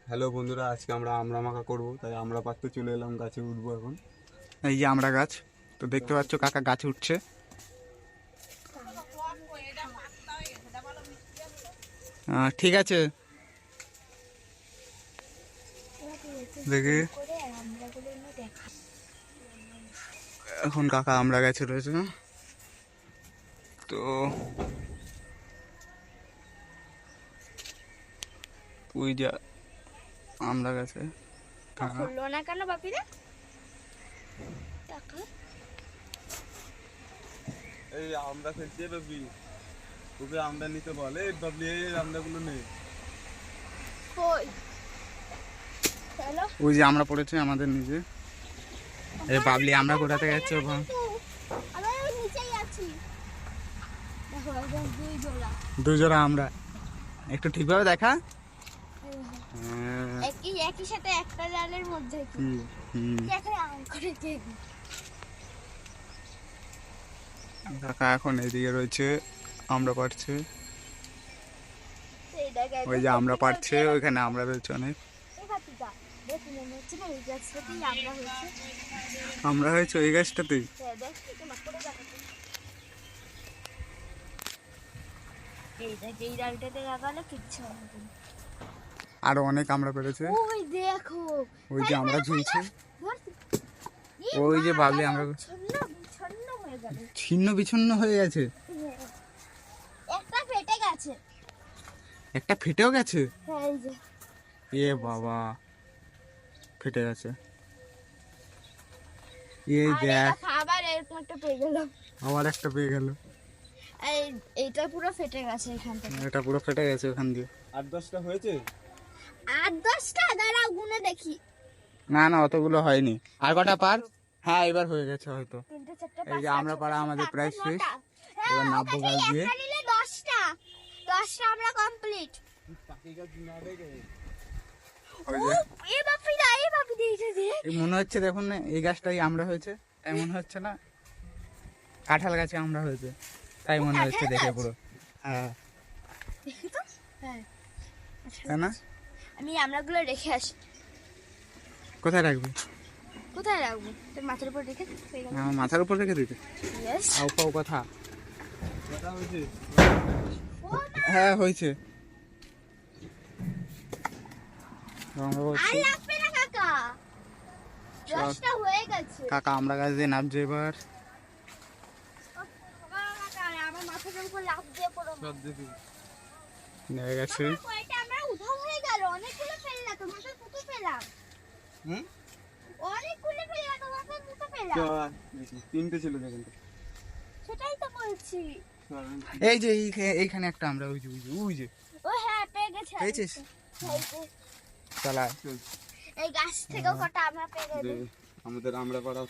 Hello বন্ধুরা, আজকে আমরা আমরা মাখা করবো, তাই আমরা পাড়তে চলে এলাম, গাছে উঠবো এখন। এই যে আমরা গাছ তো দেখতে পাচ্ছ, কাকা গাছে উঠছে। ঠিক আছে, দেখি এখন কাকা আমরা গাছে রয়েছে। তো ওই যে আমরা গাছে কাকা না কেন বাপিরা টাকা এই আমরা ফেলছি বাবলি, ওকে আমরা নিতে বলে বাবলি, এই আমরাগুলো নেই। হ্যালো, ওই যে আমরা পড়েছে আমাদের নিজে। এই বাবলি আমরা কোথাতে যাচ্ছে? আমরা নিচেই আছি। দেখো একদম দুই জোড়া আমরা। একটু ঠিকভাবে দেখা। একই সাথে একটা জালের মধ্যে এখানে আম করে দেব। কাকা এখন এদিকে রয়েছে, আমরা পারছে। ওই যে আমরা পারছে, ওইখানে আমরা রয়েছে অনেক। আমরা হয়েছে ওই গাছটাতেই। আরো অনেক আমরা পেরেছে। ওই দেখো, ওই যে আমরা ঝুলছি, ওই যে ভাবলি আমরা ছিন্ন বিচ্ছিন্ন হয়ে গেছে। একটা ফেটে গেছে, একটা ফেটেও গেছে। এই যে এ বাবা, ফেটে গেছে। এই দেখ, আবার এরকম একটা পেয়ে গেলাম। আবার একটা পেয়ে গেল। এইটা পুরো ফেটে গেছে এখান থেকে। এটা পুরো ফেটে গেছে ওখান দিয়ে। 8-10টা হয়েছে। 8-10টা দাঁড়াও গুনে দেখি। না না, অতগুলো হয়নি। আর কটা পার? হ্যাঁ, এবার হয়ে গেছে হয়তো। 3-4 এই যে আমরা পাড়া আমাদের প্রায় শেষ। এবার নামবো গাছ দিয়ে। 10টা আমরা কমপ্লিট। এই বাপি দিয়েছে দে। এই মনে হচ্ছে, দেখুন না, এই গাছটাই আমরা হয়েছে, তাই মনে হচ্ছে না? কাঁঠাল গাছে আমরা হয়েছে, তাই মনে হচ্ছে দেখে পুরো। হ্যাঁ, দেখি তো। হ্যাঁ, তাই না? আমি আমরাগুলো রেখে আসি। কোথায় রাখবি? কোথায় রাখবো? তোর মাথার উপর রেখে হয়ে গেল। আমার মাথার উপর রেখে দিতে? ইয়েস। আউ পাউ কথা। কটা হয়েছে? হ্যাঁ, হয়েছে। আমরা আর বলছি, লাগবে না কাকা, 10টা হয়ে গেছে। কাকা আমরা গাছ দিয়ে নামছে এবার। আমার মাথার উপর লাফ দিয়ে পড়ো। সব দেখি। নেমে গেছে। কয়টা আমরা উধাও হয়ে গেল, অনেকগুলো ফেললা, তোমাকে কত পেলাম? অনেকগুলো ফেললা, তোমাকে কত পেলাম? দেখি, 3টে ছিল দেখেন তো। সেটাই তো বলছি। এই যে এইখানে একটা আমরা, ওই যে ওই যে ও হ্যাঁ, পেয়ে গেছে। পেয়েছিস? এই যে, চালা। এই গাছ থেকেও কটা আমরা পেয়ে গেছি। আমাদের আমরা পাড়া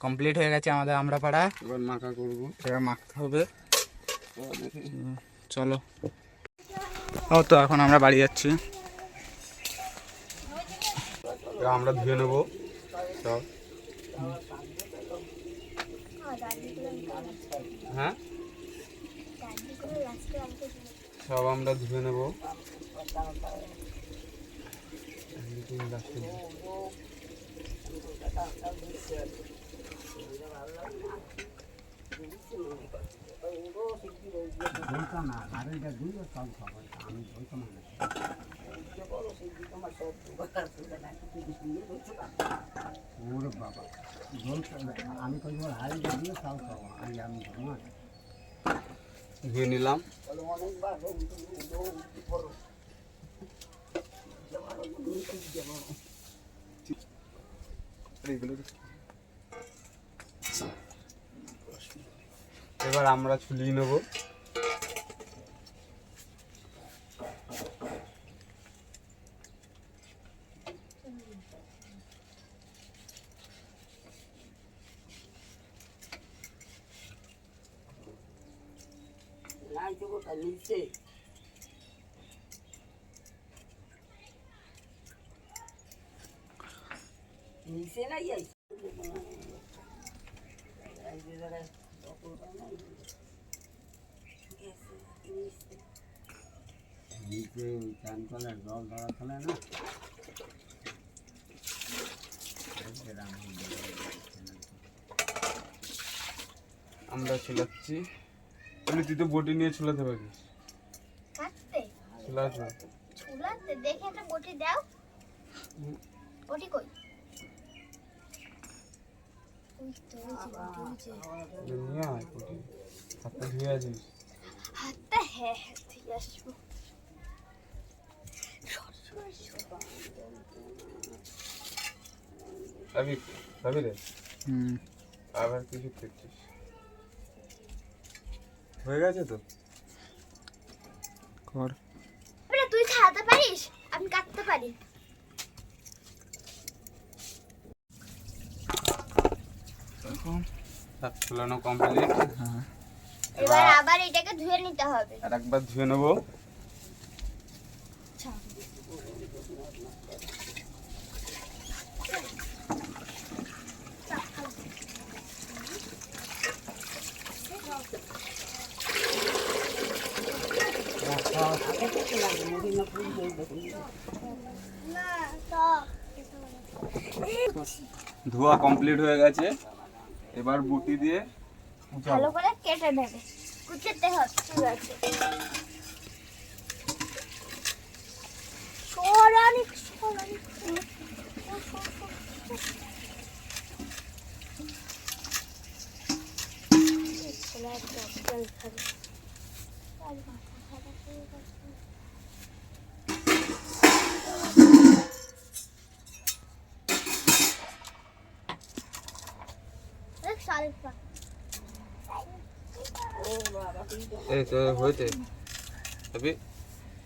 কমপ্লিট হয়ে গেছে আমাদের আমরা পাড়া। এবার মাখা করবো। এবার মাখতে হবে। চলো। ও তো এখন আমরা বাড়ি যাচ্ছি। এবার আমরা ধুয়ে নেবো সব। হ্যাঁ, সব আমরা ধুয়ে নেবো। ধুয়ে নিলাম। এবার আমরা ছুলিয়ে নেবো। নিচে ওই চান কলের জল ধরা ফেলে না আমরা ছোলাচ্ছি। বলি তুই তো বটি নিয়ে ছোলাতে পারিস। কাটতে ছোলাতে চুলাতে দেখে একটা বটি দাও। বটি কই? ওই তো ওই যে নিয়ে আয় বটি। হাতটা ধুয়ে আসিস। হাতটা হ্যাঁ দিয়ে আসবো। ভাবি রে হুম আবার কিছু করছিস। হয়ে গেছে তো? কর। তুই খাওয়াতে পারিস, আমি কাটতে পারি। সব ছোলানো কমপ্লিট। হ্যাঁ এবার আবার এটাকে ধুয়ে নিতে হবে। আর একবার ধুয়ে নেবো। ধোয়া কমপ্লিট হয়ে গেছে। এবার বটি দিয়ে ভালো করে কেটে নেবে, কুচাতে হবে। ঠিক আছে, সরানি সরানি এই তো হয়েছে। ভাবি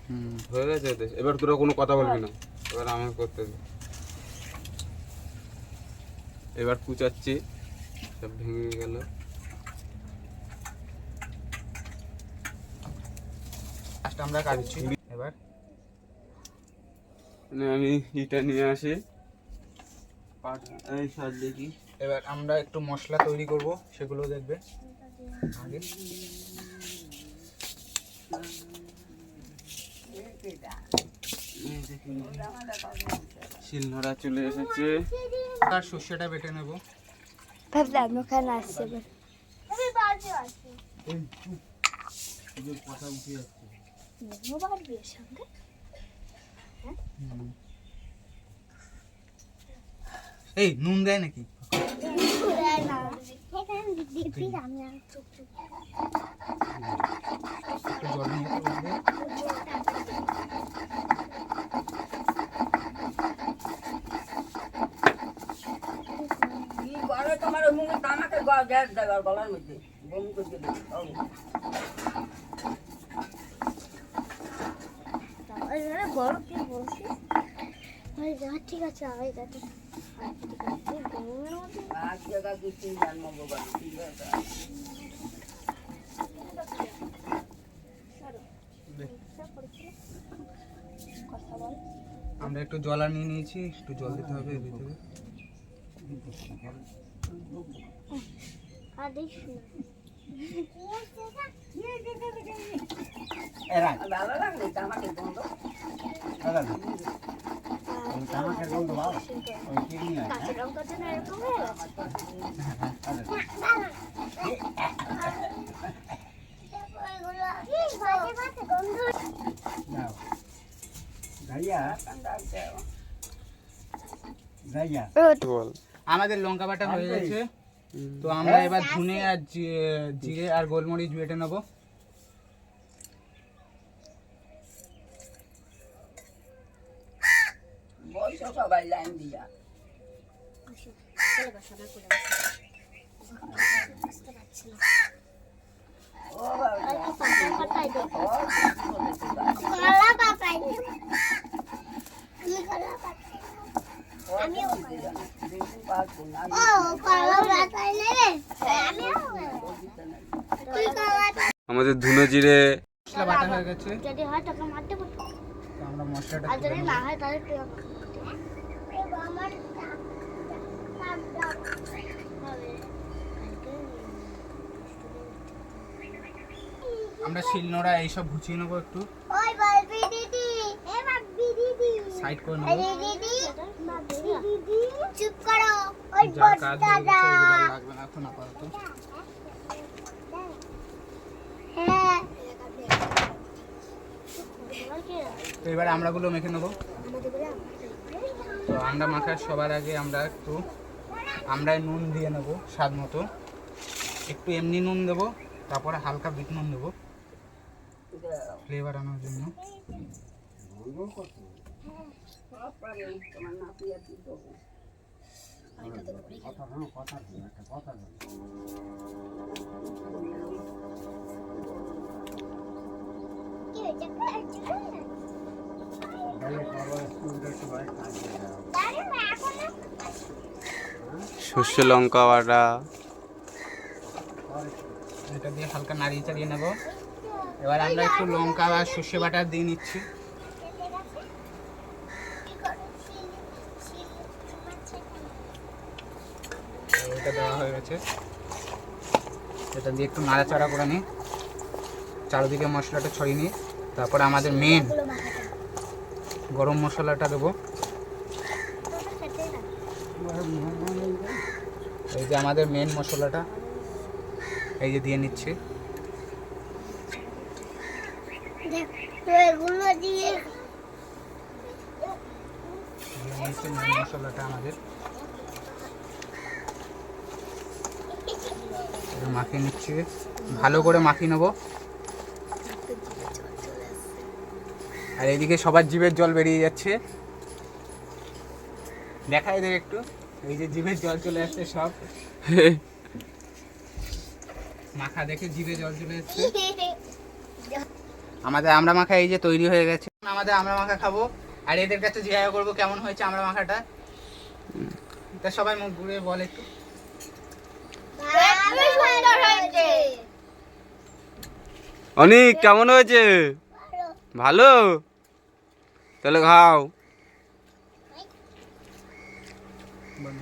হুম হয়ে গেছে তো। এবার তোরা কোনো কথা বলবি না, এবার আমি করতে দে। এবার কুচাচ্ছি, সব ভেঙে গেল। লাস্ট আমরা কাটছি এবার। মানে আমি ইটা নিয়ে আসি। এই সার দেখি। এবার আমরা একটু মশলা তৈরি করব, সেগুলো দেখবে আগে। শিলনোড়া চলে এসেছে। আর সর্ষেটা বেটে নেব। ভাবলাম ওখানে আসছে বলে। আমি বাজে আছি। কথা উঠে যাচ্ছে। নেমো বাড়বে এর সঙ্গে। এই নুন দেয় নাকি? একটু জল নিয়ে তো বলবে। তোমার ওই মুখে আমাকে গ্যাস দেওয়ার গলার মধ্যে বমি করে দেবে বড় কি বলছিস? ঠিক আছে আগে যাতে গরমের মধ্যে এক জায়গা কিছু জানবো বাবা ঠিক আছে কথা বল। আমরা একটু জল আর নিয়ে নিয়েছি, একটু জল দিতে হবে এর ভিতরে। আর দেখ শুন ভালো লাগবে আমাকে গন্ধ কাঁচা লঙ্কার জন্য এরকম হয়ে গেছে। বল। আমাদের লঙ্কা বাটা হয়ে গেছে, তো আমরা এবার ধনে আর জিরে আর গোলমরিচ বেটে নেবো। বয়স সবাই লাইন দিয়া ও কলা পাতাই আমিও ও কলা পাতাই নেবে আমিও তুই কলা আমাদের ধুনো জিরে মশলা বাটা হয়ে গেছে, যদি হয় তোকে মারতে বলবো। তো আমরা মশলাটা আর তুলে যদি নেবো। না হয় তাহলে তুই আমার আমরা শিলনোড়া এইসব গুছিয়ে নেবো একটু। ওই বলবি দি সাইড করে নেবো। আরে দিদি দিদি চুপ করো ওই যার কাজ হয়ে বড়টা গেছে ওগুলো আর লাগবে না এখন আপাতত। হ্যাঁ তো এবার আমড়াগুলো মেখে নেবো। তো আমড়া মাখার সবার আগে আমরা একটু আমড়ায় নুন দিয়ে নেবো স্বাদ মতো, একটু এমনি নুন দেবো, তারপরে হালকা বিট নুন দেবো ফ্লেভার আনার জন্য। কি হয়েছে সর্ষে লঙ্কা বাটা, এটা দিয়ে হালকা নাড়িয়ে চাড়িয়ে নেবো। এবার আমরা একটু লঙ্কা আর সর্ষে বাটা দিয়ে নিচ্ছি। এটা দেওয়া হয়ে গেছে, এটা দিয়ে একটু নাড়াচাড়া করে নিই, চারিদিকে মশলাটা ছড়িয়ে নিই। তারপরে আমাদের মেন গরম মশলাটা দেবো। এই যে আমাদের মেন মশলাটা এই যে দিয়ে নিচ্ছি। এগুলো দিয়ে মেন মশলাটা আমাদের মাখিয়ে নিচ্ছি, ভালো করে মাখিয়ে নেবো। আর এদিকে সবার জিভের জল বেরিয়ে যাচ্ছে, দেখাই দেখ একটু, এই যে জিভের জল চলে আসছে সব মাখা দেখে জিভে জল চলে যাচ্ছে। আমাদের আমড়া মাখা এই যে তৈরি হয়ে গেছে, আমাদের আমড়া মাখা খাবো আর এদের কাছে জিজ্ঞাসা করবো কেমন হয়েছে আমড়া মাখাটা। তা সবাই মুখ ঘুরে বল একটু। সুন্দর হয়েছে অনেক কেমন হয়েছে? ভালো, তাহলে খাও। বন্ধ।